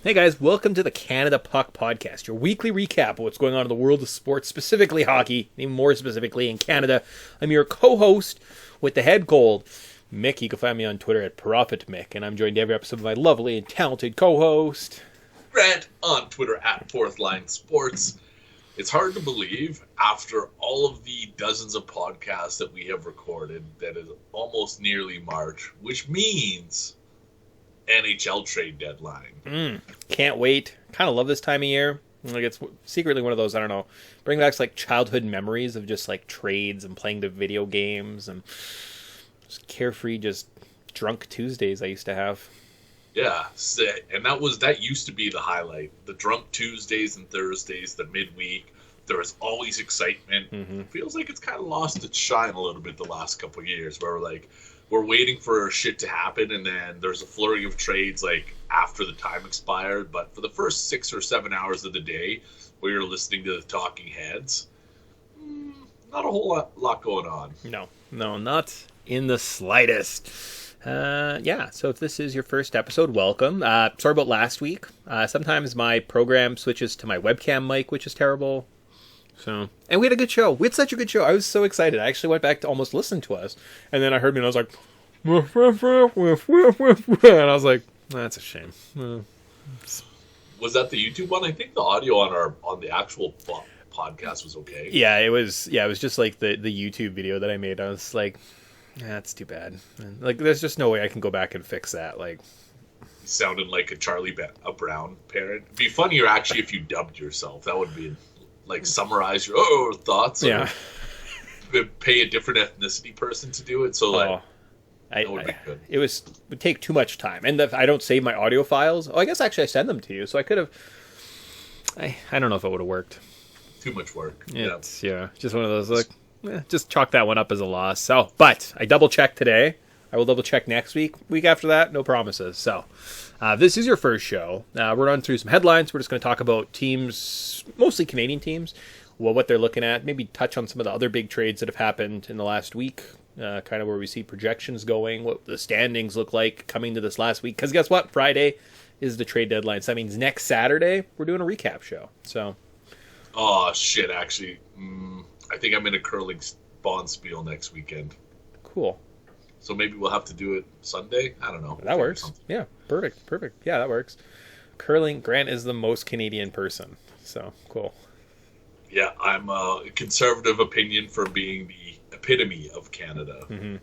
Hey guys, welcome to the Canada Puck Podcast, your weekly recap of what's going on in the world of sports, specifically hockey, even more specifically in Canada. I'm your co-host with the head cold, Mick. You can find me on Twitter at ProfitMick, and I'm joined every episode by my lovely and talented co-host, Grant, on Twitter at Fourth Line Sports. It's hard to believe, after all of the dozens of podcasts that we have recorded, that is almost nearly March, which means NHL trade deadline. Can't wait. Kind of love this time of year. Like, it's secretly one of those, I don't know, bring back like childhood memories of just like trades and playing the video games and just carefree, just drunk Tuesdays I used to have. Yeah, and that used to be the highlight. The drunk Tuesdays and Thursdays, the midweek. There was always excitement. Mm-hmm. It feels like it's kind of lost its shine a little bit the last couple of years, where we're waiting for shit to happen, and then there's a flurry of trades like after the time expired. But for the first 6 or 7 hours of the day, where you're listening to the talking heads, not a whole lot going on. No, not in the slightest. So if this is your first episode, welcome. Sorry about last week. Sometimes my program switches to my webcam mic, which is terrible. And we had a good show. We had such a good show. I was so excited. I actually went back to almost listen to us. And then I heard me and I was like, and I was like, that's a shame. Was that the YouTube one? I think the audio on the actual podcast was okay. Yeah, it was just like the YouTube video that I made. I was like, that's too bad. And, like, there's just no way I can go back and fix that. Like, you sounded like a Charlie Brown parent. It'd be funnier actually if you dubbed yourself. That would be like summarize your thoughts. Yeah. Pay a different ethnicity person to do it. So that would be good. It would take too much time, and I don't save my audio files. Oh, I guess actually I send them to you, so I could have. I don't know if it would have worked. Too much work. It's just one of those just chalk that one up as a loss. So, but I double checked today. I will double check next week. Week after that, no promises. So, this is your first show. We're running through some headlines. We're just going to talk about teams, mostly Canadian teams, what they're looking at. Maybe touch on some of the other big trades that have happened in the last week. Kind of where we see projections going, what the standings look like coming to this last week. Because guess what? Friday is the trade deadline. So that means next Saturday, we're doing a recap show. So. Oh, shit, actually. I think I'm in a curling bonspiel next weekend. Cool. So maybe we'll have to do it Sunday? I don't know. That works. Yeah, perfect. Yeah, that works. Curling, Grant is the most Canadian person. So, cool. Yeah, I'm a conservative opinion for being the epitome of Canada. Mm-hmm.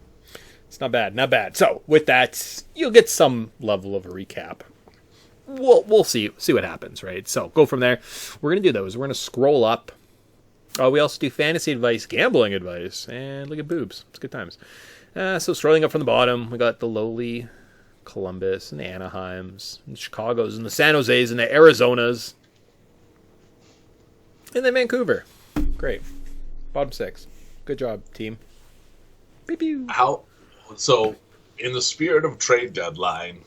It's not bad. So, with that, you'll get some level of a recap. We'll see what happens, right? So, go from there. We're going to do those. We're going to scroll up. We also do fantasy advice, gambling advice, and look at boobs. It's good times. So scrolling up from the bottom, we got the lowly Columbus and the Anaheims and the Chicagos and the San Jose's and the Arizonas. And then Vancouver. Great. Bottom 6. Good job, team. Beep pew. So, in the spirit of trade deadline,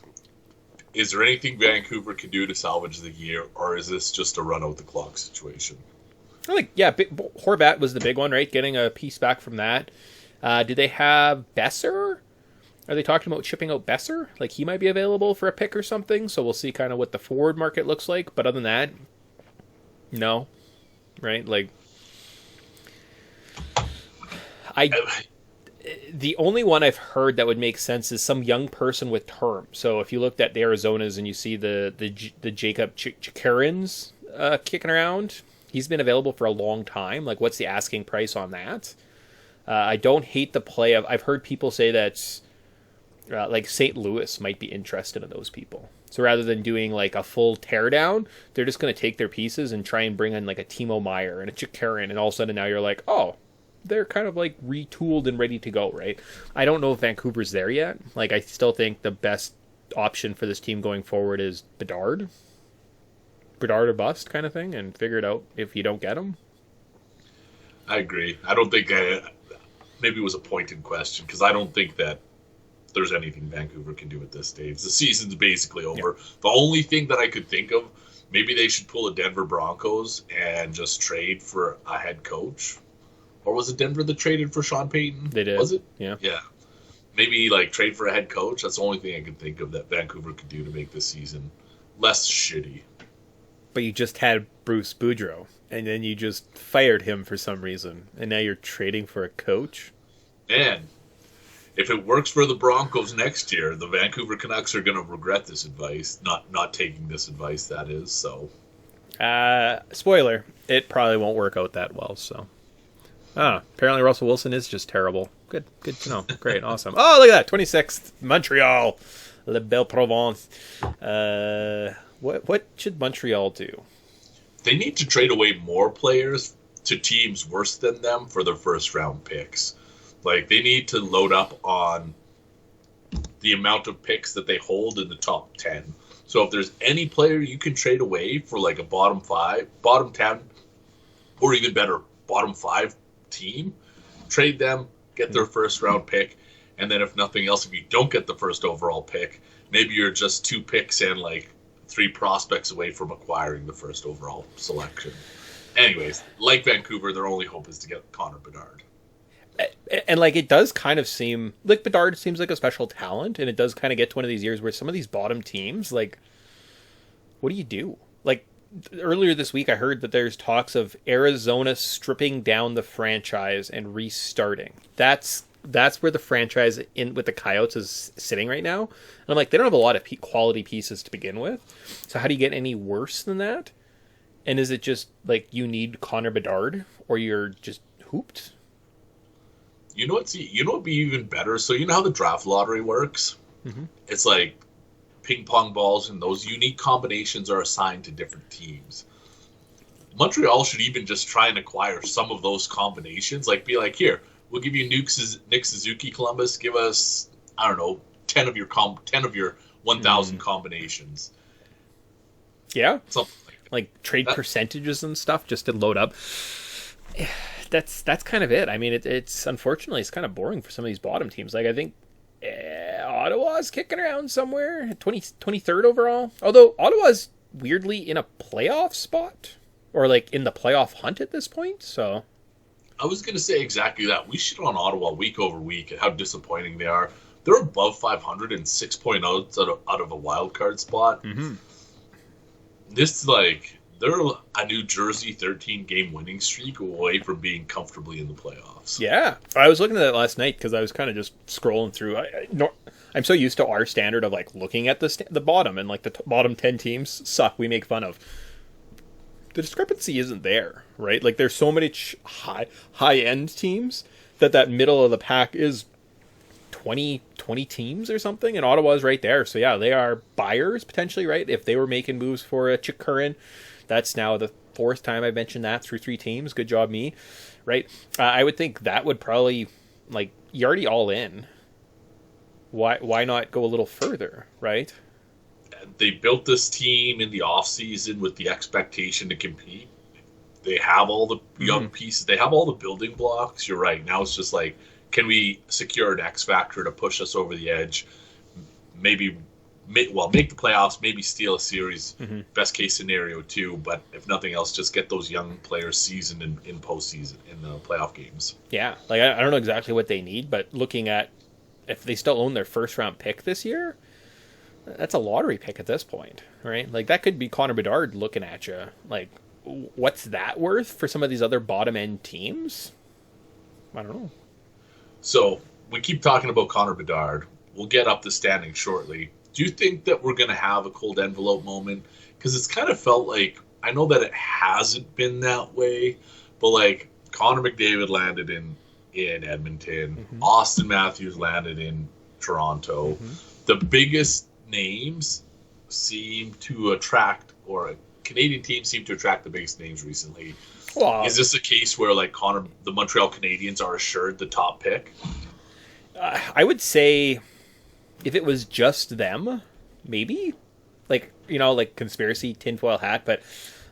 is there anything Vancouver can do to salvage the year, or is this just a run out the clock situation? I think, Horvat was the big one, right? Getting a piece back from that. Do they have Besser? Are they talking about shipping out Besser? Like, he might be available for a pick or something, so we'll see kind of what the forward market looks like. But other than that, no. Right? Like, the only one I've heard that would make sense is some young person with term. So if you looked at the Arizonas and you see the Jacob Chikarins kicking around, he's been available for a long time. Like, what's the asking price on that? I don't hate the play of. I've heard people say that like St. Louis might be interested in those people. So rather than doing like a full teardown, they're just going to take their pieces and try and bring in like a Timo Meier and a Chikarin, and all of a sudden now you're like, oh, they're kind of like retooled and ready to go, right? I don't know if Vancouver's there yet. Like, I still think the best option for this team going forward is Bedard or bust kind of thing, and figure it out if you don't get him. I agree. I don't think maybe it was a pointed question, because I don't think that there's anything Vancouver can do at this stage. The season's basically over. Yeah. The only thing that I could think of, maybe they should pull a Denver Broncos and just trade for a head coach. Or was it Denver that traded for Sean Payton? They did. Was it? Yeah. Yeah. Maybe like trade for a head coach. That's the only thing I could think of that Vancouver could do to make this season less shitty. But you just had Bruce Boudreau, and then you just fired him for some reason, and now you're trading for a coach? Man, if it works for the Broncos next year, the Vancouver Canucks are going to regret this advice. Not taking this advice, that is, so. Spoiler, it probably won't work out that well, so. Apparently Russell Wilson is just terrible. Good to know. Great, awesome. Oh, look at that, 26th, Montreal, La Belle Provence. What should Montreal do? They need to trade away more players to teams worse than them for their first round picks. Like, they need to load up on the amount of picks that they hold in the top 10. So if there's any player you can trade away for like a bottom 10, or even better, bottom 5 team, trade them, get their first round pick, and then if nothing else, if you don't get the first overall pick, maybe you're just 2 picks and like 3 prospects away from acquiring the first overall selection. Anyways, like Vancouver, their only hope is to get Connor Bedard. And like, it does kind of seem like Bedard seems like a special talent, and it does kind of get to one of these years where some of these bottom teams, like, what do you do? Like, earlier this week I heard that there's talks of Arizona stripping down the franchise and restarting. That's where the franchise in with the Coyotes is sitting right now. And I'm like, they don't have a lot of quality pieces to begin with. So how do you get any worse than that? And is it just like you need Connor Bedard, or you're just hooped? You know what'd be even better? So you know how the draft lottery works? Mm-hmm. It's like ping pong balls, and those unique combinations are assigned to different teams. Montreal should even just try and acquire some of those combinations. Like, be like, here, we'll give you Nick Suzuki, Columbus. Give us, I don't know, 10 of your 1,000 combinations. Yeah, something like trade percentages and stuff just to load up. That's kind of it. I mean, it's unfortunately it's kind of boring for some of these bottom teams. Like, I think Ottawa's kicking around somewhere, 23rd overall. Although Ottawa's weirdly in a playoff spot, or like in the playoff hunt at this point. So I was going to say exactly that. We shit on Ottawa week over week and how disappointing they are. They're above 500 and 6 point outs out of a wild card spot. Mm-hmm. This, like, they're a New Jersey 13-game winning streak away from being comfortably in the playoffs. Yeah. I was looking at it last night because I was kind of just scrolling through. I'm so used to our standard of, like, looking at the bottom, and, like, the bottom 10 teams suck. We make fun of. The discrepancy isn't there, right? Like, there's so many high-end teams that middle of the pack is 20 teams or something, and Ottawa's right there. So, yeah, they are buyers, potentially, right? If they were making moves for a Chikurin, that's now the 4th time I've mentioned that through 3 teams. Good job, me, right? I would think that would probably, like, you're already all in. Why not go a little further, right? They built this team in the offseason with the expectation to compete. They have all the young pieces. They have all the building blocks. You're right. Now it's just like, can we secure an X factor to push us over the edge? Maybe, make the playoffs, maybe steal a series, best case scenario too. But if nothing else, just get those young players seasoned in postseason, in the playoff games. Yeah, like I don't know exactly what they need, but looking at if they still own their first round pick this year, that's a lottery pick at this point, right? Like, that could be Connor Bedard looking at you. Like, what's that worth for some of these other bottom end teams? I don't know. So we keep talking about Connor Bedard. We'll get up the standing shortly. Do you think that we're going to have a cold envelope moment? Because it's kind of felt like, I know that it hasn't been that way, but like Connor McDavid landed in Edmonton. Austin Matthews landed in Toronto. The biggest names seem to attract, or Canadian teams seem to attract the biggest names recently. Well, is this a case where, like, the Montreal Canadiens are assured the top pick? I would say if it was just them, maybe. Like, like conspiracy tinfoil hat, but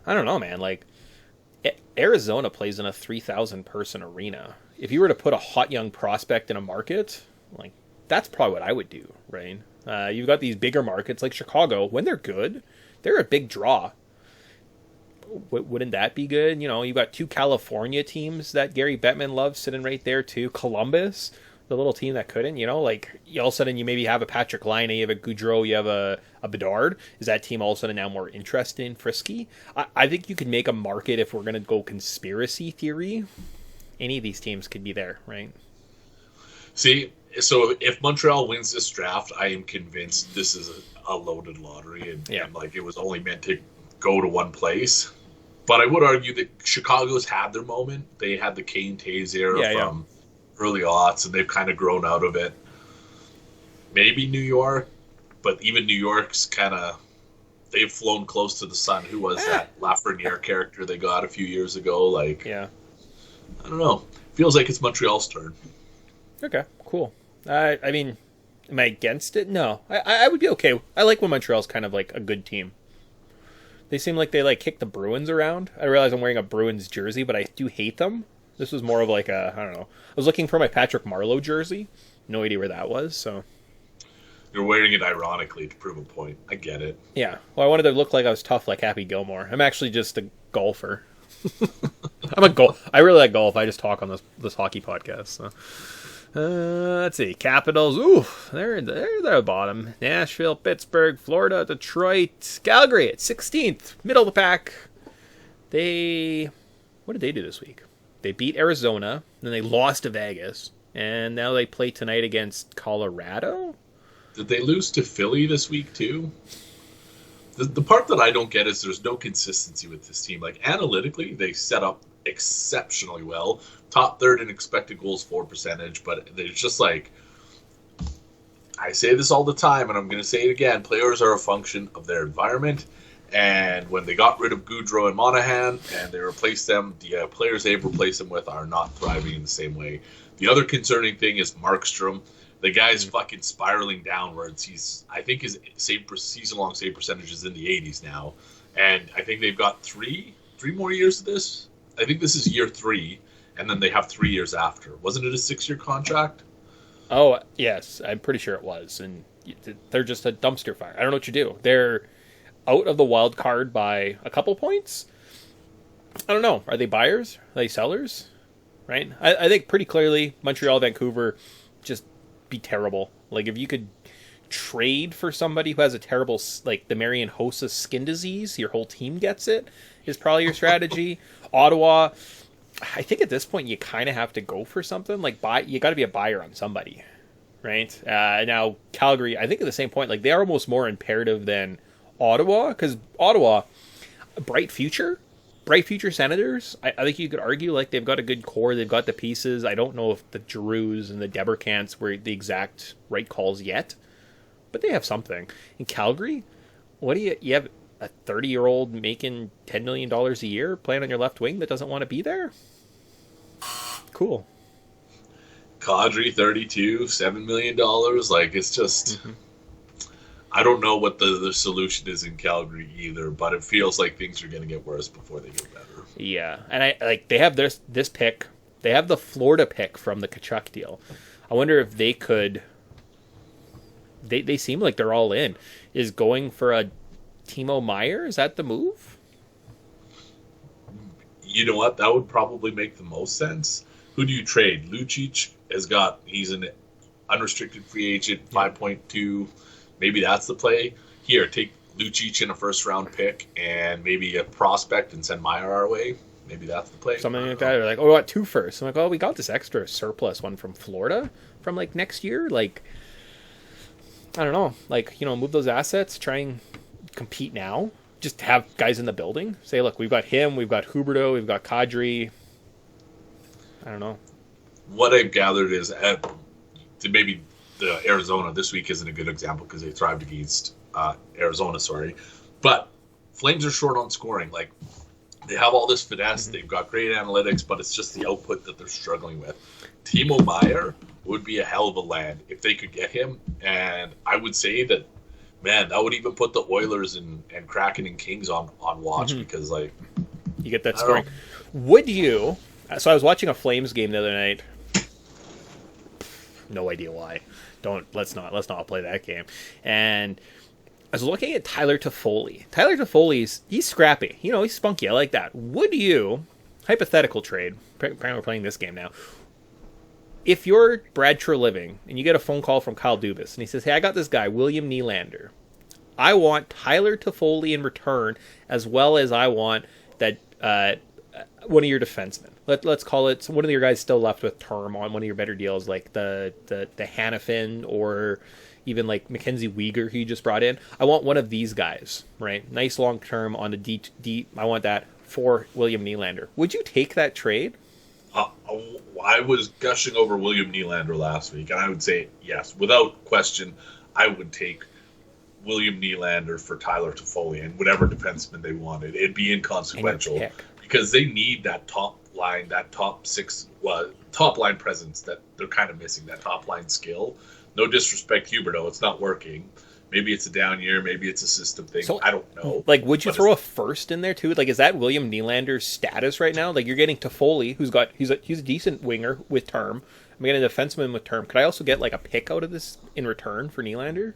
I don't know, man. Like, Arizona plays in a 3,000 person arena. If you were to put a hot young prospect in a market, like, that's probably what I would do, right? You've got these bigger markets like Chicago. When they're good, they're a big draw. Wouldn't that be good? You've got 2 California teams that Gary Bettman loves sitting right there too. Columbus, the little team that couldn't, like all of a sudden you maybe have a Patrick Laine, you have a Goudreau, you have a Bedard. Is that team all of a sudden now more interested in Frisky? I think you could make a market if we're going to go conspiracy theory. Any of these teams could be there, right? See, so if Montreal wins this draft, I am convinced this is a loaded lottery, and like it was only meant to go to one place. But I would argue that Chicago's had their moment. They had the Kane Taves era from early aughts, and they've kind of grown out of it. Maybe New York, but even New York's kind of, they've flown close to the sun. Who was that Lafreniere character they got a few years ago? Like, I don't know. Feels like it's Montreal's turn. Okay, cool. I mean, am I against it? No. I would be okay. I like when Montreal's kind of like a good team. They seem like they like kick the Bruins around. I realize I'm wearing a Bruins jersey, but I do hate them. This was more of like I don't know. I was looking for my Patrick Marleau jersey. No idea where that was, so. You're wearing it ironically to prove a point. I get it. Yeah. Well, I wanted to look like I was tough like Happy Gilmore. I'm actually just a golfer. I really like golf. I just talk on this hockey podcast. So. Let's see. Capitals. Ooh, they're at the bottom. Nashville, Pittsburgh, Florida, Detroit, Calgary at 16th, middle of the pack. What did they do this week? They beat Arizona, then they lost to Vegas, and now they play tonight against Colorado. Did they lose to Philly this week too? The part that I don't get is there's no consistency with this team. Like analytically, they set up exceptionally well. Top third in expected goals for percentage, but there's just like, I say this all the time, and I'm going to say it again, players are a function of their environment, and when they got rid of Goudreau and Monahan, and they replaced them, the players they've replaced them with are not thriving in the same way. The other concerning thing is Markstrom. The guy's fucking spiraling downwards. I think his season-long save percentage is in the 80s now, and I think they've got three more years of this. I think this is year 3. And then they have 3 years after. Wasn't it a 6-year contract? Oh, yes. I'm pretty sure it was. And they're just a dumpster fire. I don't know what you do. They're out of the wild card by a couple points. I don't know. Are they buyers? Are they sellers? Right? I think pretty clearly Montreal, Vancouver, just be terrible. Like, if you could trade for somebody who has a terrible, like, the Marian Hossa skin disease, your whole team gets it, is probably your strategy. Ottawa... I think at this point you kind of have to go for something like you got to be a buyer on somebody, right? Now Calgary, I think at the same point, like they are almost more imperative than Ottawa, because Ottawa, bright future Senators. I think you could argue like they've got a good core, they've got the pieces. I don't know if the Giroux and the Debercants were the exact right calls yet, but they have something. In Calgary, what do you have? A 30-year-old making $10 million a year playing on your left wing that doesn't want to be there? Cool. Kadri, 32, $7 million. Like, it's just... Mm-hmm. I don't know what the solution is in Calgary either, but it feels like things are going to get worse before they get better. Yeah, and they have this pick. They have the Florida pick from the Tkachuk deal. I wonder if they could... They seem like they're all in. Is going for a Timo Meier, is that the move? You know what? That would probably make the most sense. Who do you trade? Lucic he's an unrestricted free agent, 5.2. Maybe that's the play. Here, take Lucic in a first-round pick and maybe a prospect and send Meier our way. Maybe that's the play. Something like that. Or like, we got 2 firsts. I'm like, we got this extra surplus one from Florida from like next year. Like, I don't know. Like, move those assets, try and compete now. Just have guys in the building. Say, look, we've got him, we've got Huberdeau, we've got Kadri. I don't know. What I've gathered is maybe the Arizona this week isn't a good example because they thrived against Arizona, but Flames are short on scoring. Like, they have all this finesse, they've got great analytics, but it's just the output that they're struggling with. Timo Meier would be a hell of a land if they could get him, and I would say that, man, that would even put the Oilers and Kraken and Kings on watch because, like, you get that scoring. Would you? So I was watching a Flames game the other night. No idea why. Let's not play that game. And I was looking at Tyler Toffoli. Tyler Toffoli's he's scrappy. He's spunky. I like that. Would you, hypothetical trade? Apparently we're playing this game now. if you're Brad Treliving and you get a phone call from Kyle Dubas and he says, hey, I got this guy, William Nylander. I want Tyler Toffoli in return, as well as I want that one of your defensemen. Let's call it one of your guys still left with term on one of your better deals, like the Hannafin or even like Mackenzie Weegar, who you just brought in. I want one of these guys, right? Nice long term on the D. I want that for William Nylander. Would you take that trade? I was gushing over William Nylander last week, and I would say yes, without question. I would take William Nylander for Tyler Toffoli and whatever defenseman they wanted. It'd be inconsequential because they need that top line, that top line presence that they're kind of missing, that top line skill. No disrespect, Huberdeau, it's not working. Maybe it's a down year, maybe it's a system thing. So, I don't know. Like, would you throw a first in there too? Like, is that William Nylander's status right now? Like, you're getting Toffoli, he's a decent winger with term. I'm getting a defenseman with term. Could I also get like a pick out of this in return for Nylander?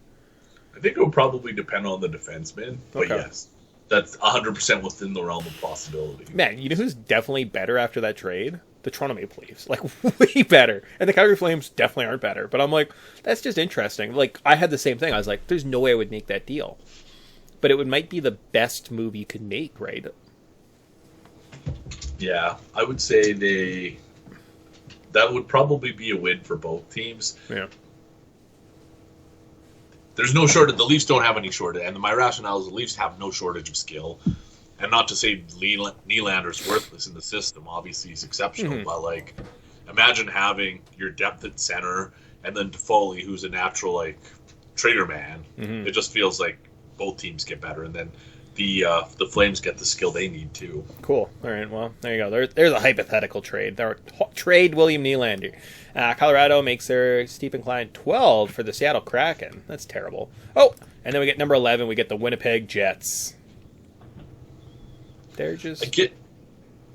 I think it would probably depend on the defenseman, but yes, that's 100% within the realm of possibility. Man, you know who's definitely better after that trade? The Toronto Maple Leafs. Like, way better. And the Calgary Flames definitely aren't better. But I'm like, that's just interesting. Like, I had the same thing. I was like, there's no way I would make that deal. But it might be the best move you could make, right? Yeah, I would say that would probably be a win for both teams. Yeah. There's no shortage. The Leafs don't have any shortage. And my rationale is the Leafs have no shortage of skill. And not to say Nylander's worthless in the system. Obviously, he's exceptional. Mm-hmm. But, like, imagine having your depth at center and then Toffoli, who's a natural, like, trader man. Mm-hmm. It just feels like both teams get better. And then the Flames get the skill they need, too. Cool. All right, well, there you go. There's a hypothetical trade. Trade William Nylander. Colorado makes their steep incline 12 for the Seattle Kraken. That's terrible. Oh, and then we get number 11. We get the Winnipeg Jets. They're just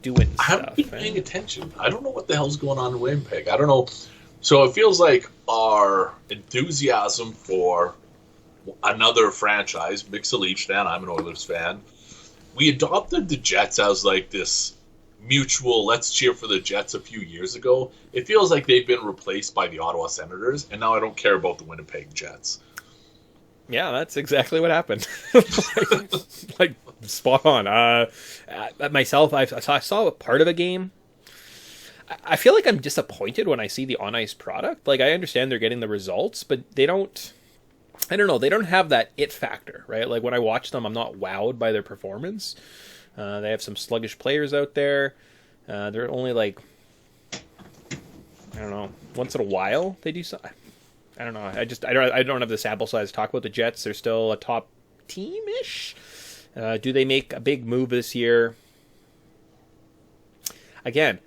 doing stuff. I haven't been paying attention. I don't know what the hell's going on in Winnipeg. I don't know. So it feels like our enthusiasm for another franchise, Mick's a Leafs fan, I'm an Oilers fan. We adopted the Jets as like this mutual, let's cheer for the Jets a few years ago. It feels like they've been replaced by the Ottawa Senators, and now I don't care about the Winnipeg Jets. Yeah, that's exactly what happened. like spot on. Myself, I saw a part of a game. I feel like I'm disappointed when I see the on-ice product. Like, I understand they're getting the results, but they don't... I don't know. They don't have that it factor, right? Like, when I watch them, I'm not wowed by their performance. They have some sluggish players out there. They're only like... I don't know. Once in a while, they do something. I don't know. I don't have the sample size to talk about the Jets. They're still a top team-ish. Do they make a big move this year? Again,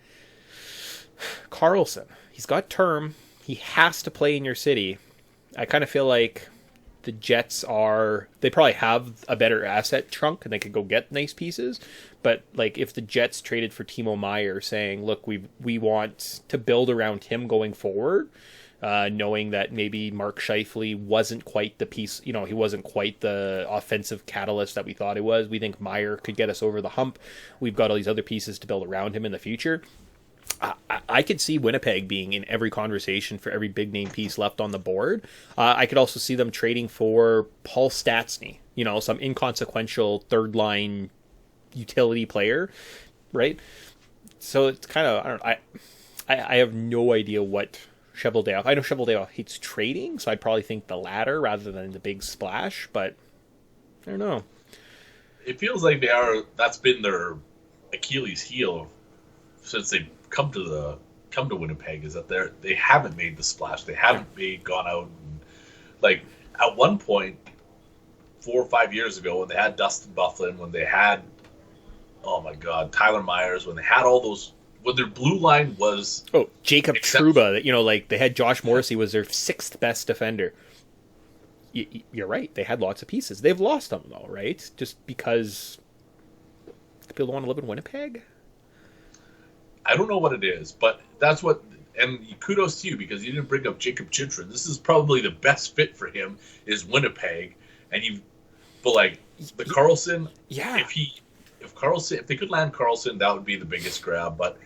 Carlson. He's got term. He has to play in your city. I kind of feel like the Jets they probably have a better asset trunk and they could go get nice pieces. But like if the Jets traded for Timo Meier saying, look, we want to build around him going forward, knowing that maybe Mark Scheifele wasn't quite the piece, he wasn't quite the offensive catalyst that we thought he was. We think Meier could get us over the hump. We've got all these other pieces to build around him in the future. I could see Winnipeg being in every conversation for every big name piece left on the board. I could also see them trading for Paul Stastny, some inconsequential third line utility player, right? So it's kind of, I have no idea what Cheveldayoff. I know Cheveldayoff hates trading, so I'd probably think the latter rather than the big splash, but I don't know. It feels like that's been their Achilles heel since they come to Winnipeg, is that they haven't made the splash. They haven't gone out and, like, at one point 4 or 5 years ago when they had Dustin Byfuglien, when they had Tyler Myers, when they had all those, when their blue line was Jacob Trouba, like they had Josh Morrissey was their 6th best defender. You're right, they had lots of pieces. They've lost them though, right? Just because people don't want to live in Winnipeg. I don't know what it is, but that's what, and kudos to you because you didn't bring up Jacob Chitrin. This is probably the best fit for him is Winnipeg, but like the Carlson, yeah. If they could land Carlson, that would be the biggest grab. But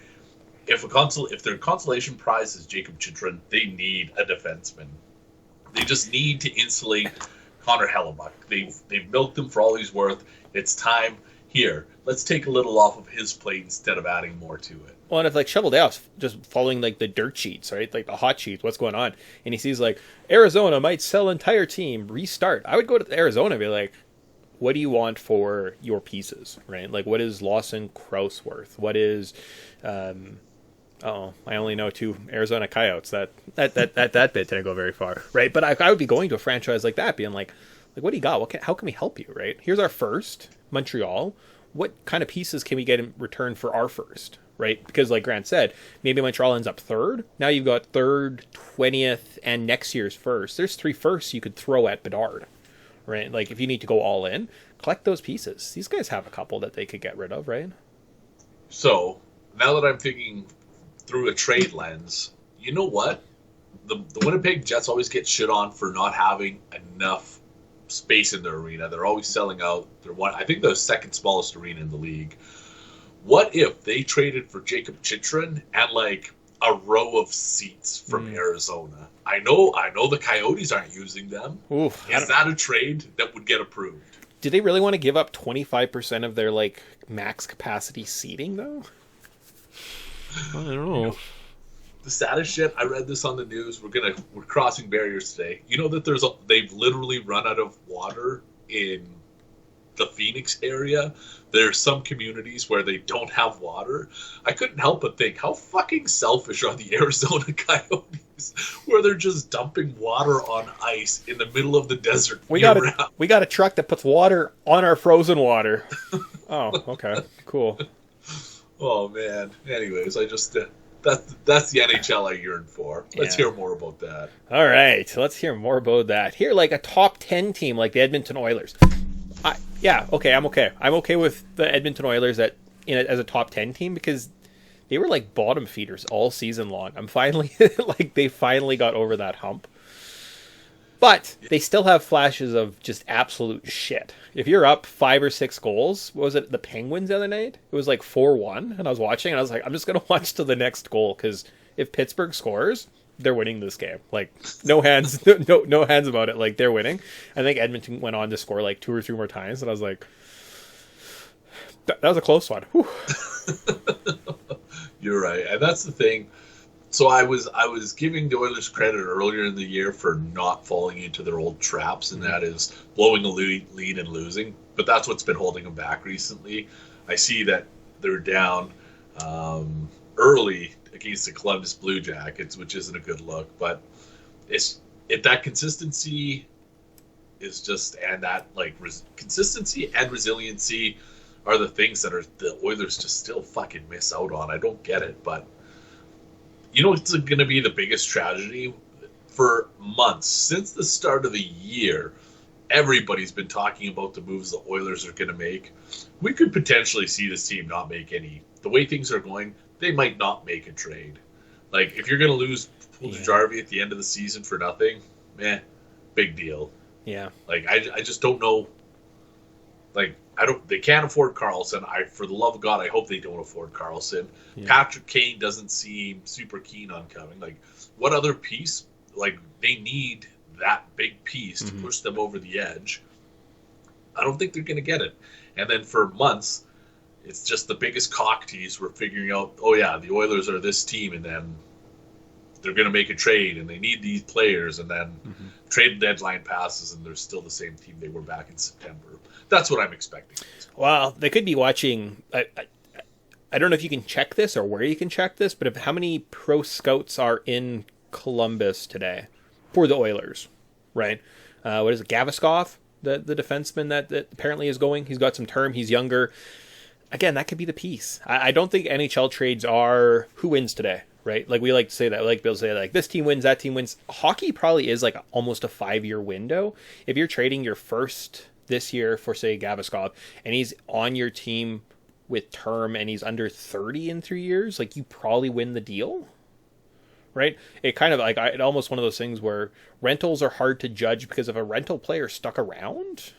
if their consolation prize is Jacob Chitrin, they need a defenseman. They just need to insulate Connor Hellebuck. They've milked him for all he's worth. It's time. Here, let's take a little off of his plate instead of adding more to it. Well, and if like Shovel Dale's just following like the dirt sheets, right? Like the hot sheets, what's going on? And he sees like Arizona might sell entire team, restart. I would go to Arizona and be like, what do you want for your pieces, right? Like what is Lawson Krause worth? What is I only know 2 Arizona Coyotes. That bit didn't go very far, right? But I would be going to a franchise like that, being like, what do you got? How can we help you, right? Here's our first, Montreal. What kind of pieces can we get in return for our first, right? Because like Grant said, maybe Montreal ends up 3rd. Now you've got 3rd, 20th, and next year's first. There's 3 firsts you could throw at Bedard, right? Like if you need to go all in, collect those pieces. These guys have a couple that they could get rid of, right? So now that I'm thinking through a trade lens, you know what? The Winnipeg Jets always get shit on for not having enough space in their arena. They're always selling out. I think they're the 2nd smallest arena in the league. What if they traded for Jacob Chitrin and like a row of seats from Arizona? I know the Coyotes aren't using them. Oof, is that a trade that would get approved? Do they really want to give up 25% of their like max capacity seating though? I don't know. The saddest shit, I read this on the news. We're crossing barriers today. You know that they've literally run out of water in the Phoenix area. There's some communities where they don't have water. I couldn't help but think, how fucking selfish are the Arizona Coyotes, where they're just dumping water on ice in the middle of the desert. We got a truck that puts water on our frozen water. Oh, okay, cool. Oh man. Anyways, I just. That's the NHL I yearn for. Let's hear more about that. All right, let's hear more about that. Here, like a top 10 team like the Edmonton Oilers. I'm okay. I'm okay with the Edmonton Oilers as a top 10 team because they were like bottom feeders all season long. I'm finally they finally got over that hump. But they still have flashes of just absolute shit. If you're up 5 or 6 goals, what was it, the Penguins the other night? It was like 4-1, and I was watching, and I was like, I'm just going to watch to the next goal, because if Pittsburgh scores, they're winning this game. Like, no hands no hands about it. Like, they're winning. I think Edmonton went on to score like 2 or 3 more times, and I was like, that was a close one. Whew. You're right, and that's the thing. So I was giving the Oilers credit earlier in the year for not falling into their old traps, and that is blowing a lead and losing. But that's what's been holding them back recently. I see that they're down early against the Columbus Blue Jackets, which isn't a good look. But that consistency is just, and that like consistency and resiliency are the things that are the Oilers just still fucking miss out on. I don't get it, but. You know what's going to be the biggest tragedy? For months, since the start of the year, everybody's been talking about the moves the Oilers are going to make. We could potentially see this team not make any. The way things are going, they might not make a trade. Like, if you're going to lose Jarvie at the end of the season for nothing, big deal. Yeah. Like, I just don't know. Like, they can't afford Carlson. For the love of God, I hope they don't afford Carlson. Yeah. Patrick Kane doesn't seem super keen on coming. Like, what other piece? Like, they need that big piece to push them over the edge. I don't think they're going to get it. And then for months, it's just the biggest cock tease. We're figuring out, oh yeah, the Oilers are this team, and then they're going to make a trade, and they need these players, and then trade deadline passes, and they're still the same team they were back in September. That's what I'm expecting. Well, they could be watching. I don't know if you can check this or where you can check this, but how many pro scouts are in Columbus today for the Oilers, right? What is it, Gaviskov, the defenseman that apparently is going? He's got some term. He's younger. Again, that could be the piece. I don't think NHL trades are who wins today, right? Like we like to say that, like Bill say, like this team wins, that team wins. Hockey probably is like almost a 5-year window. If you're trading your first this year for, say, Gaviskov, and he's on your team with term and he's under 30 in 3 years, like you probably win the deal, right? It kind of like it almost one of those things where rentals are hard to judge because if a rental player stuck around,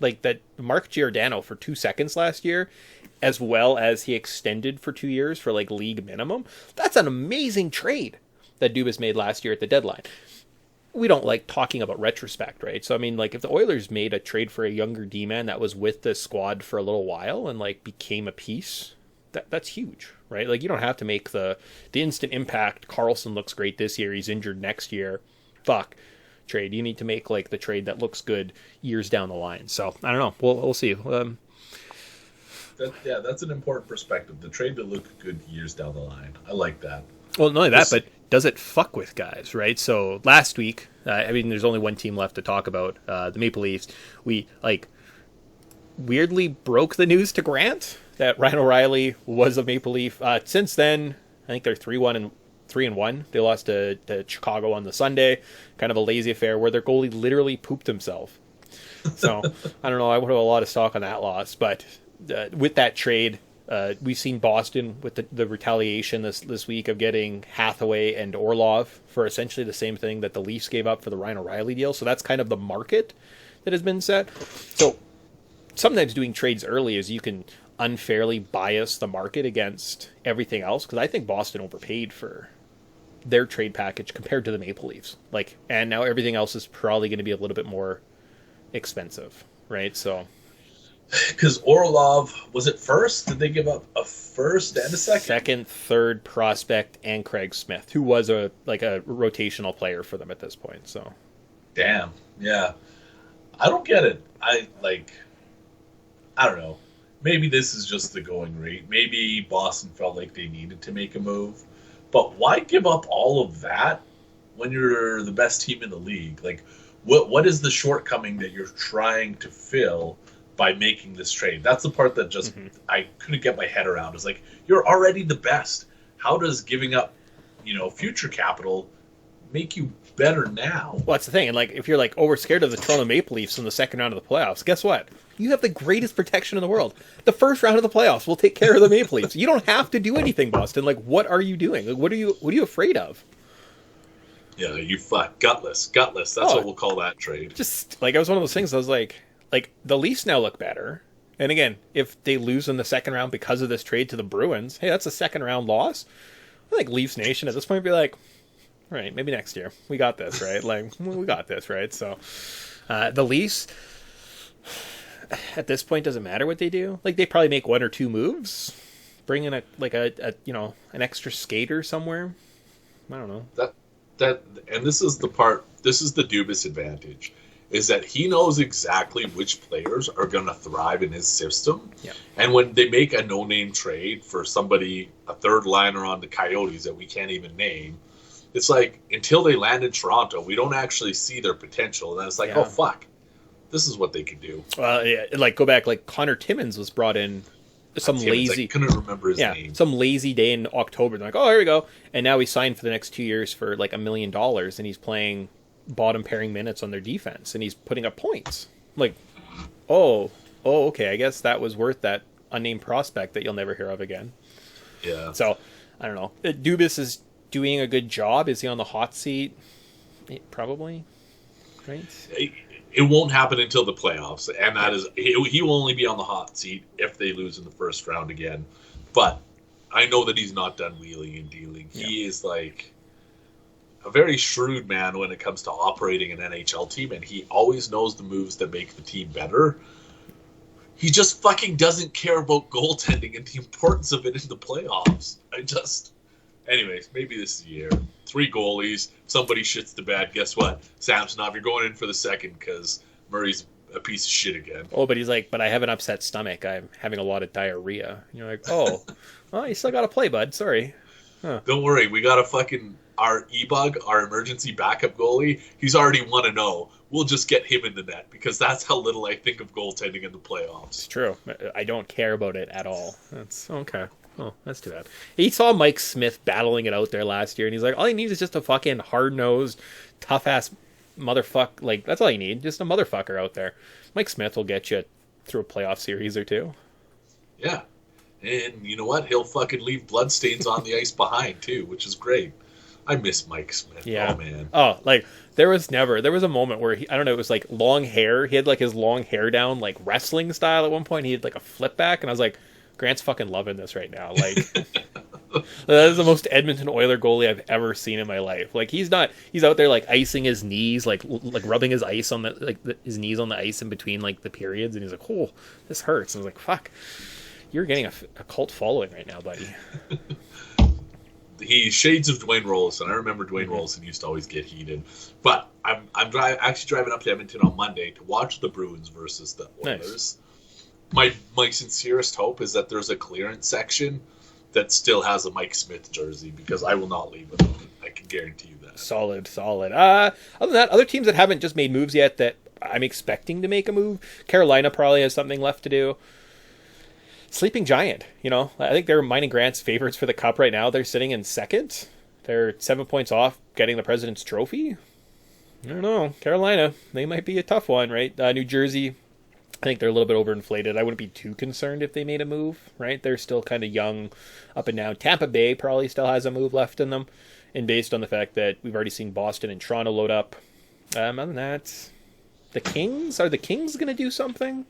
like that Mark Giordano for 2 seconds last year, as well as he extended for 2 years for like league minimum. That's an amazing trade that Dubas made last year at the deadline. We don't like talking about retrospect, right? So I mean, like if the Oilers made a trade for a younger D-man that was with the squad for a little while and like became a piece, that's huge, right? Like you don't have to make the instant impact. Carlson looks great this year. He's injured next year. Fuck trade. You need to make like the trade that looks good years down the line. So I don't know. We'll see. That's an important perspective. The trade to look good years down the line. I like that. Well, not only that, but does it fuck with guys, right? So last week, I mean, there's only one team left to talk about, the Maple Leafs. We like weirdly broke the news to Grant that Ryan O'Reilly was a Maple Leaf. Since then, I think they're 3-1. They lost to Chicago on the Sunday, kind of a lazy affair where their goalie literally pooped himself. So I don't know. I would have a lot of stock on that loss, but with that trade, we've seen Boston with the retaliation this week of getting Hathaway and Orlov for essentially the same thing that the Leafs gave up for the Ryan O'Reilly deal. So that's kind of the market that has been set. So sometimes doing trades early is you can unfairly bias the market against everything else, because I think Boston overpaid for their trade package compared to the Maple Leafs. Like, and now everything else is probably going to be a little bit more expensive, right? So. Because Orlov, was it first? Did they give up a first and a second? Second, third prospect, and Craig Smith, who was a rotational player for them at this point. So, damn, yeah, I don't get it. I don't know. Maybe this is just the going rate. Maybe Boston felt like they needed to make a move, but why give up all of that when you're the best team in the league? Like, what is the shortcoming that you're trying to fill by making this trade? That's the part that just I couldn't get my head around. It's like, you're already the best. How does giving up, future capital make you better now? Well, that's the thing. And like, if you're like, we're scared of the Toronto Maple Leafs in the second round of the playoffs, guess what? You have the greatest protection in the world. The first round of the playoffs will take care of the Maple Leafs. You don't have to do anything, Boston. Like, what are you doing? Like, what are you afraid of? Yeah, you fuck. Gutless. That's what we'll call that trade. Just like, it was one of those things I was like the Leafs now look better. And again, if they lose in the second round because of this trade to the Bruins, hey, that's a second round loss. I think Leafs Nation at this point would be like, all right, maybe next year. We got this, right? Like, we got this, right? So the Leafs, at this point, doesn't matter what they do. Like, they probably make one or two moves, bring in an extra skater somewhere. I don't know. And this is the Dubas advantage, is that he knows exactly which players are going to thrive in his system. Yeah. And when they make a no-name trade for somebody, a third liner on the Coyotes that we can't even name, it's like, until they land in Toronto, we don't actually see their potential. And then it's like, oh, fuck, this is what they can do. Well, yeah, like, go back, like, Connor Timmins was brought in lazy... I couldn't remember his name. Some lazy day in October. They're like, oh, here we go. And now he's signed for the next 2 years for, like, $1 million, and he's playing bottom pairing minutes on their defense, and he's putting up points. Like, okay, I guess that was worth that unnamed prospect that you'll never hear of again. Yeah. So, I don't know. Dubas is doing a good job. Is he on the hot seat? Probably, right? It won't happen until the playoffs, and that is, he will only be on the hot seat if they lose in the first round again. But I know that he's not done wheeling and dealing. Yeah. He is like a very shrewd man when it comes to operating an NHL team, and he always knows the moves that make the team better. He just fucking doesn't care about goaltending and the importance of it in the playoffs. Anyways, maybe this is the year. 3 goalies. Somebody shits the bed. Guess what? Samsonov, you're going in for the second because Murray's a piece of shit again. Oh, but he's like, but I have an upset stomach. I'm having a lot of diarrhea. And you're like, oh, well, you still got to play, bud. Sorry. Huh. Don't worry. We got our E-Bug, our emergency backup goalie. He's already 1-0. We'll just get him in the net because that's how little I think of goaltending in the playoffs. It's true. I don't care about it at all. That's okay. Oh, that's too bad. He saw Mike Smith battling it out there last year, and he's like, all he needs is just a fucking hard-nosed, tough-ass motherfucker. Like, that's all you need. Just a motherfucker out there. Mike Smith will get you through a playoff series or two. Yeah. And you know what? He'll fucking leave bloodstains on the ice behind, too, which is great. I miss Mike Smith. Yeah. Oh, man. Oh, like, there was a moment where I don't know, it was like long hair. He had like his long hair down, like wrestling style at one point. He had like a flip back, and I was like, Grant's fucking loving this right now. Like, that is the most Edmonton Oiler goalie I've ever seen in my life. Like, he's out there like icing his knees, like rubbing his ice on his knees on the ice in between like the periods, and he's like, oh, this hurts. And I was like, fuck, you're getting a cult following right now, buddy. He shades of Dwayne Rollison. I remember Dwayne Rollison used to always get heated. But I'm actually driving up to Edmonton on Monday to watch the Bruins versus the Oilers. Nice. My sincerest hope is that there's a clearance section that still has a Mike Smith jersey, because I will not leave without it. I can guarantee you that. Solid. Other than that, other teams that haven't just made moves yet that I'm expecting to make a move. Carolina probably has something left to do. Sleeping Giant, I think they're mine and Grant's favorites for the Cup right now. They're sitting in second. They're 7 points off getting the President's Trophy. I don't know. Carolina, they might be a tough one, right? New Jersey, I think they're a little bit overinflated. I wouldn't be too concerned if they made a move, right? They're still kind of young, up and down. Tampa Bay probably still has a move left in them, and based on the fact that we've already seen Boston and Toronto load up. Other than that, are the Kings going to do something?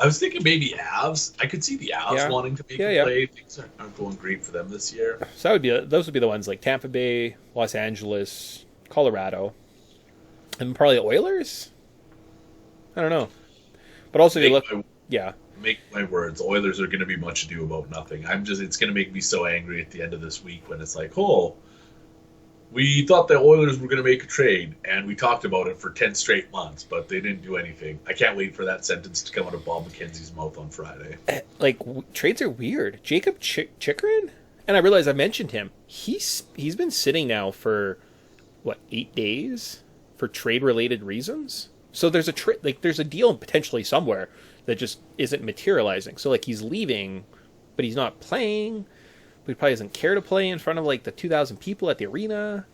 I was thinking maybe Avs. I could see the Avs wanting to make a play. Things aren't going great for them this year. So those would be the ones like Tampa Bay, Los Angeles, Colorado, and probably the Oilers. I don't know, but also Make my words. Oilers are going to be much ado about nothing. It's going to make me so angry at the end of this week when it's like, oh, we thought the Oilers were going to make a trade, and we talked about it for 10 straight months, but they didn't do anything. I can't wait for that sentence to come out of Bob McKenzie's mouth on Friday. Like, trades are weird. Jacob Chikrin? And I realize I mentioned him. He's been sitting now for, 8 days for trade-related reasons? So there's there's a deal potentially somewhere that just isn't materializing. So, he's leaving, but he's not playing. He probably doesn't care to play in front of the 2,000 people at the arena,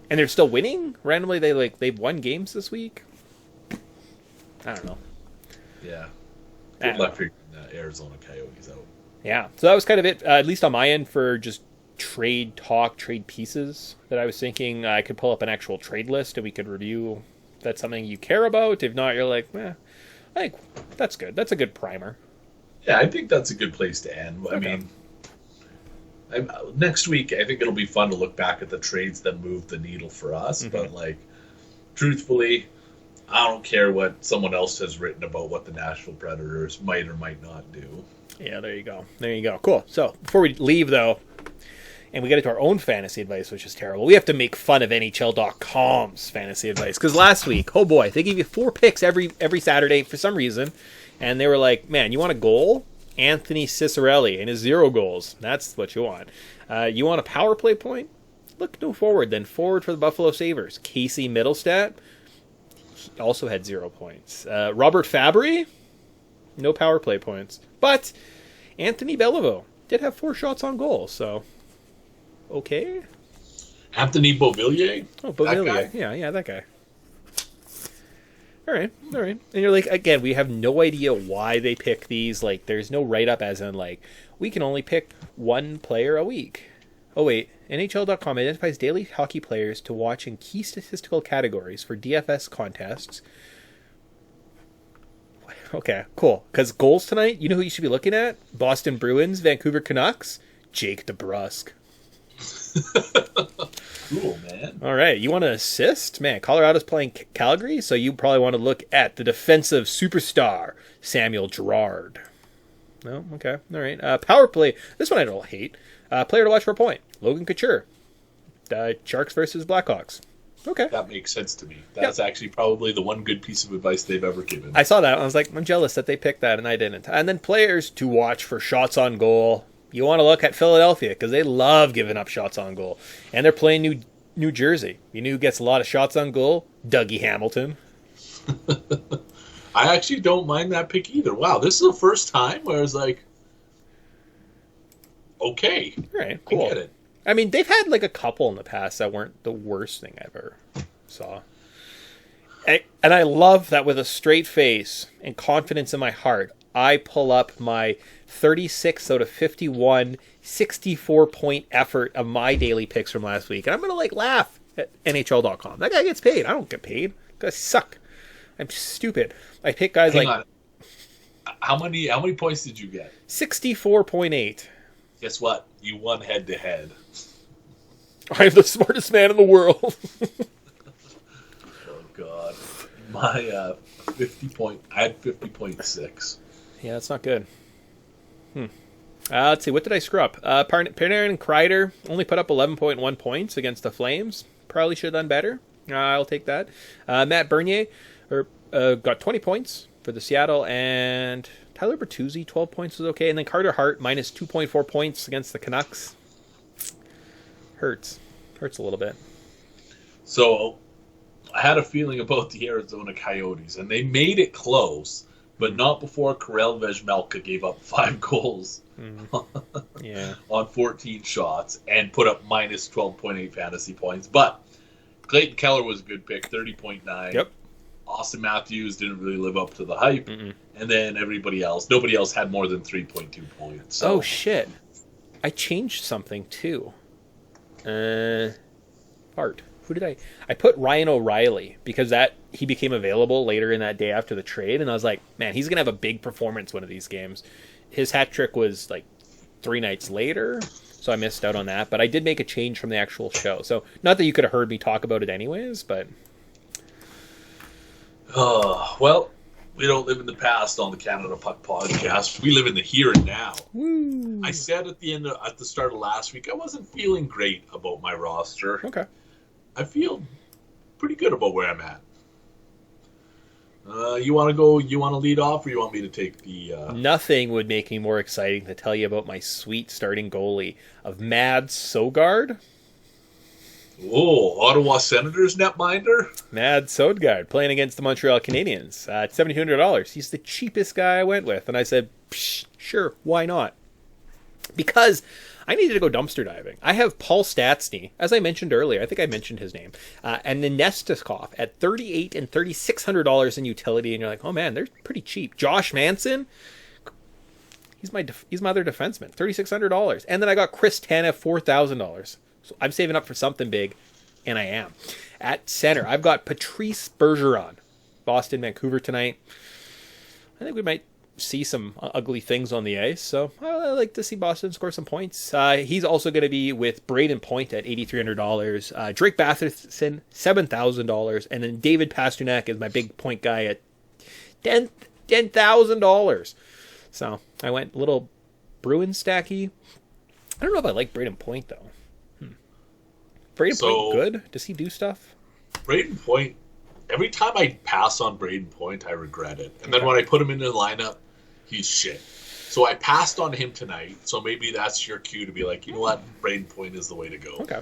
and they're still winning. Randomly, they've won games this week. I don't know. Yeah, good luck figuring the Arizona Coyotes out. Yeah, so that was kind of it, at least on my end for just trade pieces that I was thinking. I could pull up an actual trade list and we could review. If that's something you care about. If not, you're like, I think that's good. That's a good primer. Yeah, I think that's a good place to end. Okay. I mean. Next week, I think it'll be fun to look back at the trades that moved the needle for us. Mm-hmm. But, truthfully, I don't care what someone else has written about what the Nashville Predators might or might not do. Yeah, there you go. Cool. So, before we leave, though, and we get into our own fantasy advice, which is terrible, we have to make fun of NHL.com's fantasy advice. Because last week, oh boy, they gave you 4 picks every Saturday for some reason. And they were like, man, you want a goal? Anthony Cicerelli and his 0 goals. That's what you want. You want a power play point? Look no forward. Then forward for the Buffalo Sabres. Casey Middlestat. He also had 0 points. Robert Fabry. No power play points. But Anthony Beliveau did have 4 shots on goal. So, okay. Anthony Beauvillier? Oh, Beauvillier. Yeah, that guy. All right. And you're like, again, we have no idea why they pick these. There's no write-up as in, we can only pick 1 player a week. Oh, wait. NHL.com identifies daily hockey players to watch in key statistical categories for DFS contests. Okay, cool. Because goals tonight, you know who you should be looking at? Boston Bruins, Vancouver Canucks, Jake DeBrusk. Cool, man. All right, you want to assist? Man, Colorado's playing Calgary, so you probably want to look at the defensive superstar, Samuel Girard. No? Okay, all right. Power play. This one I don't hate. Player to watch for a point, Logan Couture. Sharks versus Blackhawks. Okay. That makes sense to me. That's actually probably the one good piece of advice they've ever given. I saw that, and I was like, I'm jealous that they picked that, and I didn't. And then players to watch for shots on goal. You want to look at Philadelphia because they love giving up shots on goal. And they're playing New Jersey. You know who gets a lot of shots on goal? Dougie Hamilton. I actually don't mind that pick either. Wow, this is the first time where I was like, okay. All right, cool. I get it. I mean, they've had a couple in the past that weren't the worst thing I ever saw. And I love that with a straight face and confidence in my heart, I pull up my 36 out of 51, 64-point effort of my daily picks from last week. And I'm going to laugh at NHL.com. That guy gets paid. I don't get paid. Guys suck. I'm stupid. I pick guys Hang on. How many points did you get? 64.8. Guess what? You won head-to-head. I'm the smartest man in the world. Oh, God. My 50 point... I had 50.6. Yeah, that's not good. Let's see. What did I screw up? Panarin and Kreider only put up 11.1 points against the Flames. Probably should have done better. I'll take that. Matt Bernier got 20 points for the Seattle, and Tyler Bertuzzi, 12 points was okay. And then Carter Hart, minus 2.4 points against the Canucks. Hurts a little bit. So I had a feeling about the Arizona Coyotes, and they made it close, but not before Karel Vejmelka gave up 5 goals on 14 shots and put up minus 12.8 fantasy points. But Clayton Keller was a good pick, 30.9. Yep. Austin Matthews didn't really live up to the hype. And then nobody else had more than 3.2 points. So. Oh, shit. I changed something, too. Art. Who did I put Ryan O'Reilly because he became available later in that day after the trade, and I was like, man, he's gonna have a big performance one of these games. His hat trick was 3 nights later, so I missed out on that. But I did make a change from the actual show, so not that you could have heard me talk about it anyways. But well, we don't live in the past on the Canada Puck podcast. We live in the here and now. Woo. I said at the start of last week, I wasn't feeling great about my roster. Okay. I feel pretty good about where I'm at. You want to go? You want to lead off, or you want me to take the? Nothing would make me more exciting to tell you about my sweet starting goalie of Mad Sogard. Oh, Ottawa Senators netminder? Mad Sogard playing against the Montreal Canadiens at $7,200. He's the cheapest guy I went with, and I said, sure, why not? Because I needed to go dumpster diving. I have Paul Stastny, as I mentioned earlier. I think I mentioned his name. And then Nesteskov at $3,800 and $3,600 in utility. And you're like, oh man, they're pretty cheap. Josh Manson, he's my other defenseman, $3,600. And then I got Chris Tanev, $4,000. So I'm saving up for something big, and I am. At center, I've got Patrice Bergeron, Boston, Vancouver tonight. I think we might see some ugly things on the ice, so I like to see Boston score some points. He's also going to be with Braden Point at $8,300, Drake Batherson $7,000, and then David Pastrnak is my big point guy at $10,000. So I went a little Bruin stacky. I don't know if I like Braden Point though. Braden Point good? Does he do stuff? Braden Point, every time I pass on Braden Point, I regret it. And then when I put him into the lineup, he's shit. So I passed on him tonight, so maybe that's your cue to be like, you know what, Braden Point is the way to go. Okay.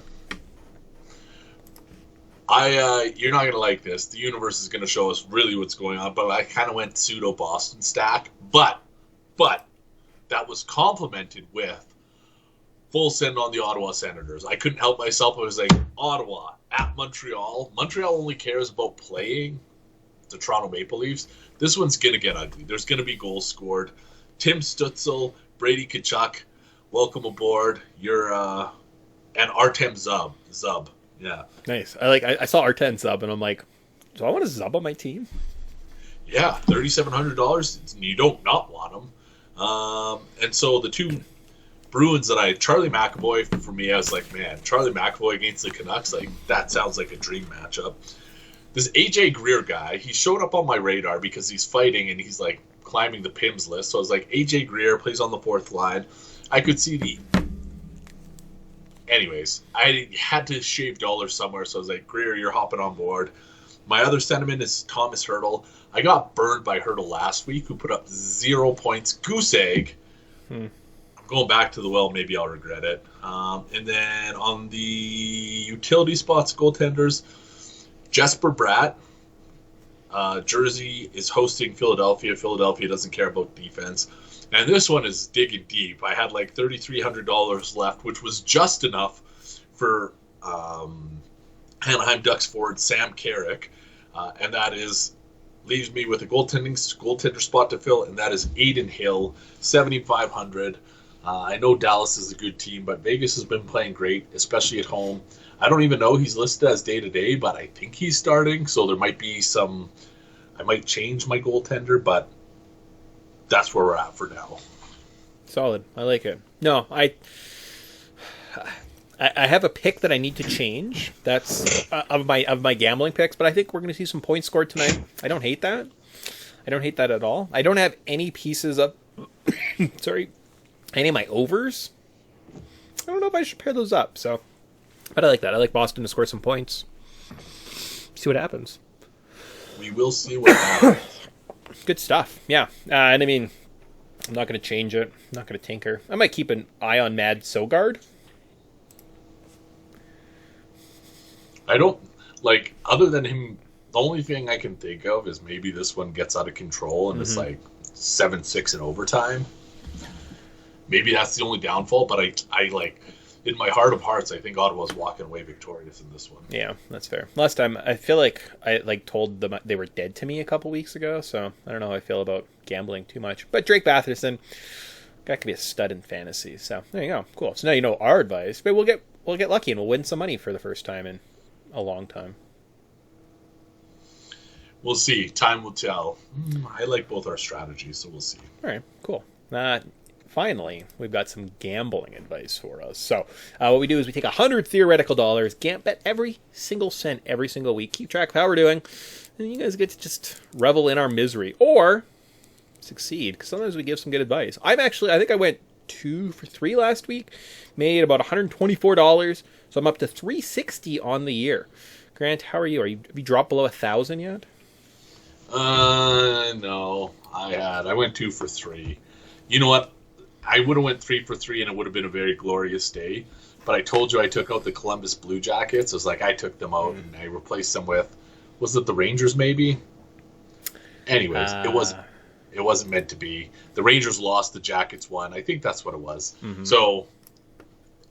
You're not going to like this. The universe is going to show us really what's going on, but I kind of went pseudo Boston stack. But that was complemented with full send on the Ottawa Senators. I couldn't help myself. I was like, Ottawa at Montreal. Montreal only cares about playing the Toronto Maple Leafs. This one's going to get ugly. There's going to be goals scored. Tim Stützle, Brady Tkachuk, welcome aboard. You're and Artem Zub. Yeah. Nice. I saw Artem Zub, and I'm like, do I want a Zub on my team? Yeah, $3,700. You don't not want him. And so the two Bruins that Charlie McAvoy, for me, I was like, man, Charlie McAvoy against the Canucks, that sounds like a dream matchup. This AJ Greer guy, he showed up on my radar because he's fighting and he's climbing the PIMS list. So I was like, AJ Greer plays on the fourth line. I could see anyways, I had to shave dollars somewhere, so I was like, Greer, you're hopping on board. My other sentiment is Thomas Hertl. I got burned by Hertl last week, who put up 0 points. Goose egg. Going back to the well, maybe I'll regret it. And then on the utility spots, goaltenders, Jesper Bratt. Jersey is hosting Philadelphia. Philadelphia doesn't care about defense. And this one is digging deep. I had $3,300 left, which was just enough for Anaheim Ducks forward Sam Carrick. And that is leaves me with a goaltender spot to fill, and that is Aiden Hill, 7,500. I know Dallas is a good team, but Vegas has been playing great, especially at home. I don't even know he's listed as day-to-day, but I think he's starting, so there might be some... I might change my goaltender, but that's where we're at for now. Solid. I like it. No, I have a pick that I need to change. That's of my gambling picks, but I think we're going to see some points scored tonight. I don't hate that. I don't hate that at all. I don't have any pieces of... sorry. Any of my overs. I don't know if I should pair those up, so... But I like that. I like Boston to score some points. See what happens. We will see what happens. Good stuff. Yeah. And I mean, I'm not going to change it. I'm not going to tinker. I might keep an eye on Mad Sogard. I don't... Like, other than him, the only thing I can think of is maybe this one gets out of control and it's like 7-6 in overtime. Maybe that's the only downfall, but I like... In my heart of hearts, I think Ottawa's walking away victorious in this one. Yeah, that's fair. Last time, I feel like I told them they were dead to me a couple weeks ago, so I don't know how I feel about gambling too much. But Drake Batherson, that could be a stud in fantasy. So there you go, cool. So now you know our advice, but we'll get lucky and we'll win some money for the first time in a long time. We'll see. Time will tell. I like both our strategies, so we'll see. All right, cool. Finally, we've got some gambling advice for us. So what we do is we take 100 theoretical dollars, bet every single cent every single week, keep track of how we're doing, and you guys get to just revel in our misery or succeed, because sometimes we give some good advice. I think I went 2 for 3 last week, made about $124, so I'm up to $360 on the year. Grant, how are you? Have you dropped below 1,000 yet? No, I went 2 for 3. You know what? I would have went 3 for 3 and it would have been a very glorious day. But I told you I took out the Columbus Blue Jackets. It was like I took them out and I replaced them with, was it the Rangers maybe? Anyways, it wasn't meant to be. The Rangers lost, the Jackets won. I think that's what it was. Mm-hmm. So,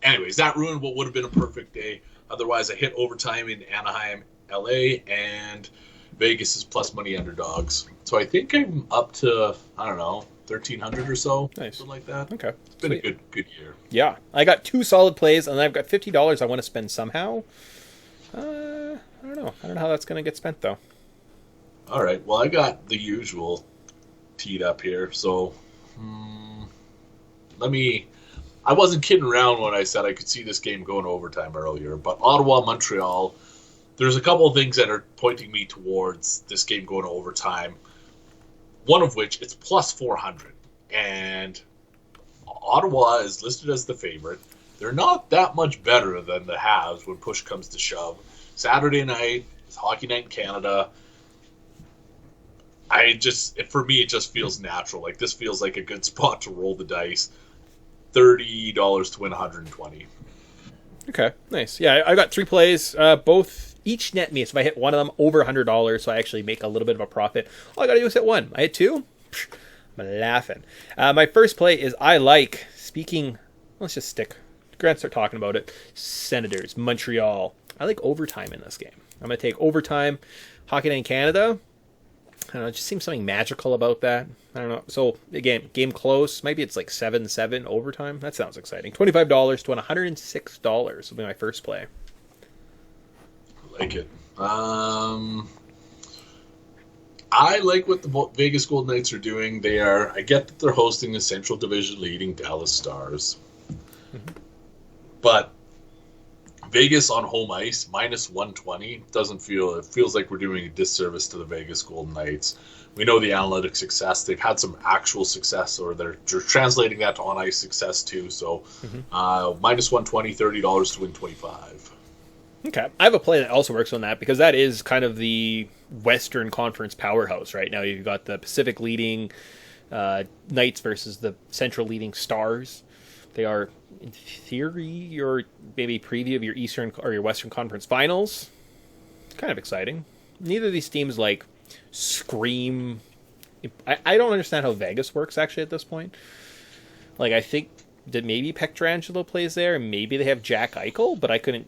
anyways, that ruined what would have been a perfect day. Otherwise, I hit overtime in Anaheim, LA, and Vegas is plus money underdogs. So I think I'm up to, I don't know, 1,300 or so, nice. Something like that. Okay, it's been Sweet. A good year. Yeah, I got 2 solid plays, and I've got $50 I want to spend somehow. I don't know how that's going to get spent though. All right, well I got the usual teed up here, so I wasn't kidding around when I said I could see this game going overtime earlier, but Ottawa, Montreal, there's a couple of things that are pointing me towards this game going to overtime. One of which, it's plus 400. And Ottawa is listed as the favorite. They're not that much better than the Habs when push comes to shove. Saturday night, it's hockey night in Canada. For me, it just feels natural. Like, this feels like a good spot to roll the dice. $30 to win 120. Okay, nice. Yeah, I got 3 plays, each net me, so if I hit one of them, over $100, so I actually make a little bit of a profit. All I gotta do is hit one. I hit 2, I'm laughing. My first play is let's just stick. Grant, start talking about it. Senators, Montreal. I like overtime in this game. I'm gonna take overtime. Hockey Night in Canada. I don't know, it just seems something magical about that. I don't know. So, again, game close. Maybe it's like 7-7 overtime. That sounds exciting. $25 to win $106 will be my first play. Like it. I like what the Vegas Golden Knights are doing. I get that they're hosting the Central Division leading Dallas Stars. Mm-hmm. But Vegas on home ice, minus 120, it feels like we're doing a disservice to the Vegas Golden Knights. We know the analytic success. They've had some actual success, or they're translating that to on-ice success too. So minus 120, $30 to win 25. Okay. I have a play that also works on that because that is kind of the Western Conference powerhouse right now. You've got the Pacific leading Knights versus the Central leading Stars. They are, in theory, your maybe preview of your Eastern or your Western Conference finals. It's kind of exciting. Neither of these teams like scream. I don't understand how Vegas works actually at this point. Like, I think that maybe Pietrangelo plays there, and maybe they have Jack Eichel, but I couldn't.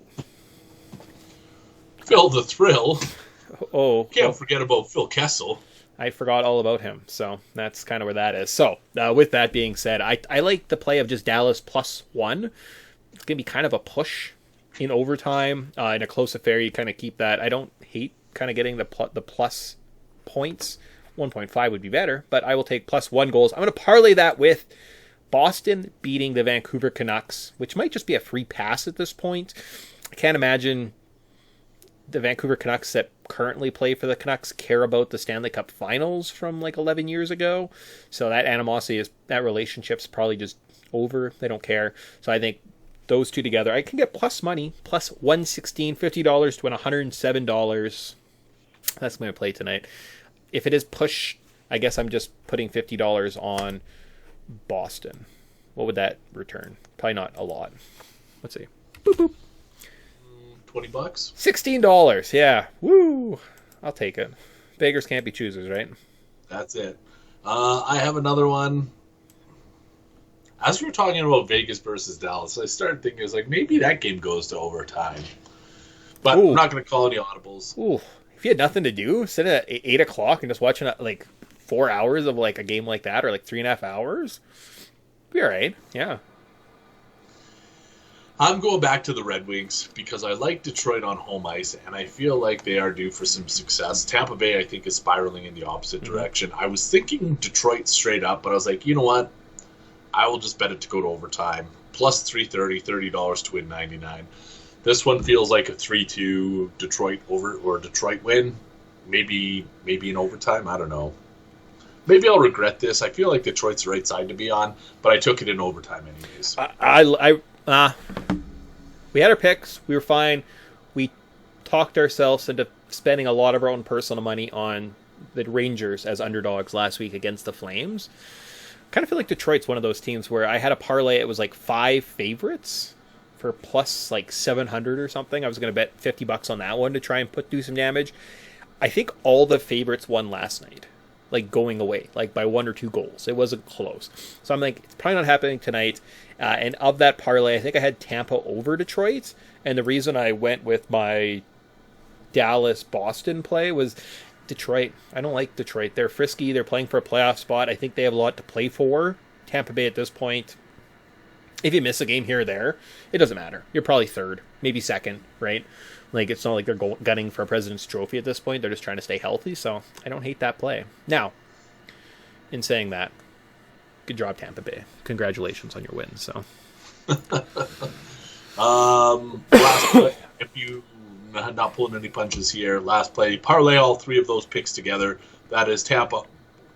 Phil the Thrill. Can't forget about Phil Kessel. I forgot all about him. So that's kind of where that is. So with that being said, I like the play of just Dallas +1. It's going to be kind of a push in overtime. In a close affair, you kind of keep that. I don't hate kind of getting the plus points. 1.5 would be better, but I will take +1 goals. I'm going to parlay that with Boston beating the Vancouver Canucks, which might just be a free pass at this point. I can't imagine the Vancouver Canucks that currently play for the Canucks care about the Stanley Cup Finals from like 11 years ago. So that animosity that relationship's probably just over. They don't care. So I think those two together, I can get plus money, plus $116, $50 to win $107. That's going to play tonight. If it is push, I guess I'm just putting $50 on Boston. What would that return? Probably not a lot. Let's see. Boop, boop. $20. $16. Yeah. Woo. I'll take it. Beggars can't be choosers, right? That's it. I have another one. As we were talking about Vegas versus Dallas, I started thinking, I was like, maybe that game goes to overtime. But I'm not going to call any audibles. Ooh. If you had nothing to do, sit at 8 o'clock and just watching like 4 hours of like a game like that, or like 3.5 hours, be all right. Yeah. I'm going back to the Red Wings because I like Detroit on home ice, and I feel like they are due for some success. Tampa Bay, I think, is spiraling in the opposite direction. I was thinking Detroit straight up, but I was like, you know what? I will just bet it to go to overtime. Plus $330, $30 to win 99. This one feels like a 3-2 Detroit over or Detroit win. Maybe in overtime. I don't know. Maybe I'll regret this. I feel like Detroit's the right side to be on, but I took it in overtime anyways. We had our picks. We were fine. We talked ourselves into spending a lot of our own personal money on the Rangers as underdogs last week against the Flames. Kind of feel like Detroit's one of those teams where I had a parlay. It was like 5 favorites for plus like 700 or something. I was going to bet $50 on that one to try and do some damage. I think all the favorites won last night, like going away, like by 1 or 2 goals. It wasn't close. So I'm like, it's probably not happening tonight. And of that parlay, I think I had Tampa over Detroit. And the reason I went with my Dallas-Boston play was Detroit. I don't like Detroit. They're frisky. They're playing for a playoff spot. I think they have a lot to play for. Tampa Bay at this point, if you miss a game here or there, it doesn't matter. You're probably third, maybe second, right? Like, it's not like they're gunning for a President's Trophy at this point. They're just trying to stay healthy, so I don't hate that play. Now, in saying that, good job, Tampa Bay. Congratulations on your win. So, last play, if you not pulling any punches here, last play, parlay all 3 of those picks together. That is Tampa,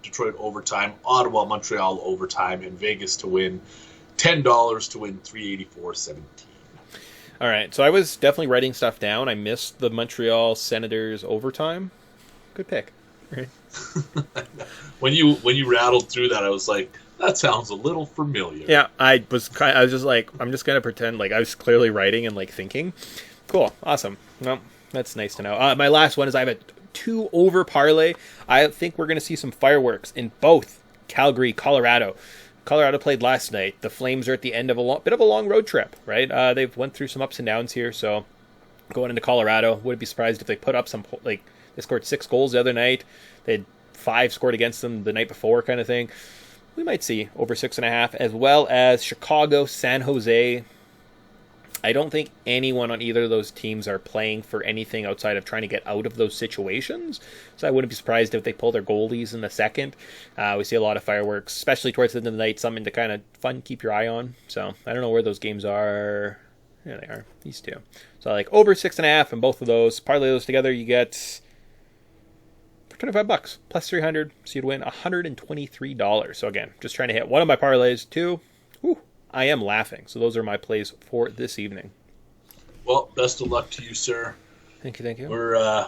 Detroit overtime, Ottawa, Montreal overtime, and Vegas to win $10 to win $384.17. All right, so I was definitely writing stuff down. I missed the Montreal Senators overtime. Good pick. Right. When you rattled through that, I was like, that sounds a little familiar. Yeah, I was just like, I'm just gonna pretend like I was clearly writing and like thinking. Cool, awesome. Well, that's nice to know. My last one is I have a 2 over parlay. I think we're gonna see some fireworks in both Calgary, Colorado. Colorado played last night. The Flames are at the end of a bit of a long road trip, right? They've went through some ups and downs here, so going into Colorado, wouldn't be surprised if they put up some, like, they scored 6 goals the other night. They had 5 scored against them the night before, kind of thing. We might see over 6.5, as well as Chicago, San Jose. I don't think anyone on either of those teams are playing for anything outside of trying to get out of those situations. So I wouldn't be surprised if they pull their goalies in the second. We see a lot of fireworks, especially towards the end of the night, something to kind of fun keep your eye on. So I don't know where those games are. There they are, these 2. So like over 6.5 and both of those. Parlay those together, you get for $25 plus 300, so you'd win $123. So again, just trying to hit one of my parlays, 2. Whew. I am laughing. So those are my plays for this evening. Well, best of luck to you, sir. Thank you.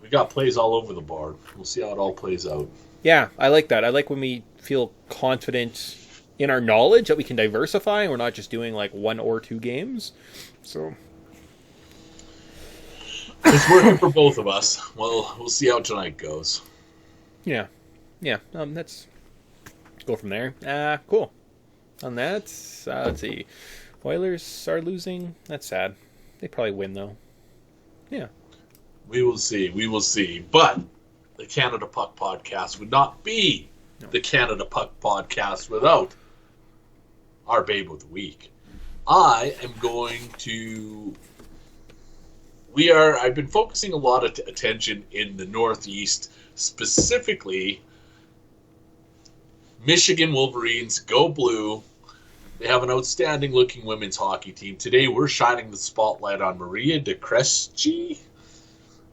We got plays all over the board. We'll see how it all plays out. Yeah, I like that. I like when we feel confident in our knowledge that we can diversify and we're not just doing like 1 or 2 games. So it's working for both of us. Well, we'll see how tonight goes. Yeah. Let's go from there. Cool. On that, let's see. Oilers are losing. That's sad. They probably win, though. Yeah. We will see. But the Canada Puck Podcast would not be the Canada Puck Podcast without our Babe of the Week. I've been focusing a lot of attention in the Northeast, specifically Michigan Wolverines, go blue. They have an outstanding looking women's hockey team. Today we're shining the spotlight on Maria DeCresci.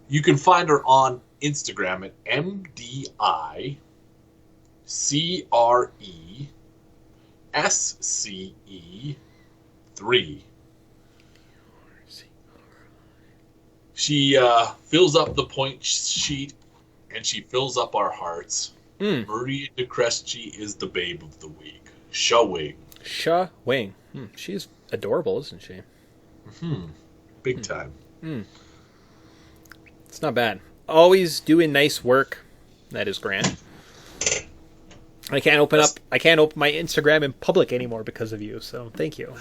You can find her on Instagram at MDICRESCE3. She fills up the point sheet and she fills up our hearts. Maria DeCresci is the Babe of the Week. Schwing. Schwing. She's adorable, isn't she? Big time. It's not bad. Always doing nice work. That is Grant. I can't open my Instagram in public anymore because of you, so thank you.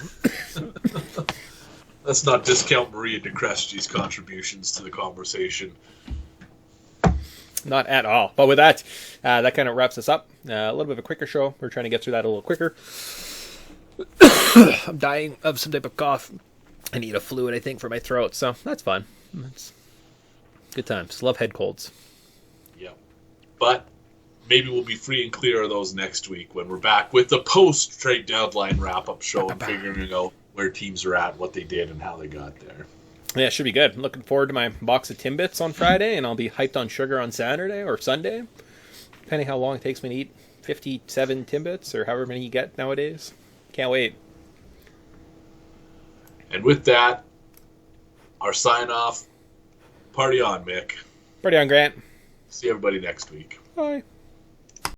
Let's not discount Maria DeCresci's contributions to the conversation. Not at all. But with that, that kind of wraps us up. A little bit of a quicker show. We're trying to get through that a little quicker. I'm dying of some type of cough. I need a fluid, I think, for my throat. So that's fun. That's good times. Love head colds. Yeah. But maybe we'll be free and clear of those next week when we're back with the post-trade deadline wrap-up show and figuring out where teams are at, what they did, and how they got there. Yeah, it should be good. I'm looking forward to my box of Timbits on Friday, and I'll be hyped on sugar on Saturday or Sunday, depending how long it takes me to eat 57 Timbits or however many you get nowadays. Can't wait. And with that, our sign-off. Party on, Mick. Party on, Grant. See everybody next week. Bye.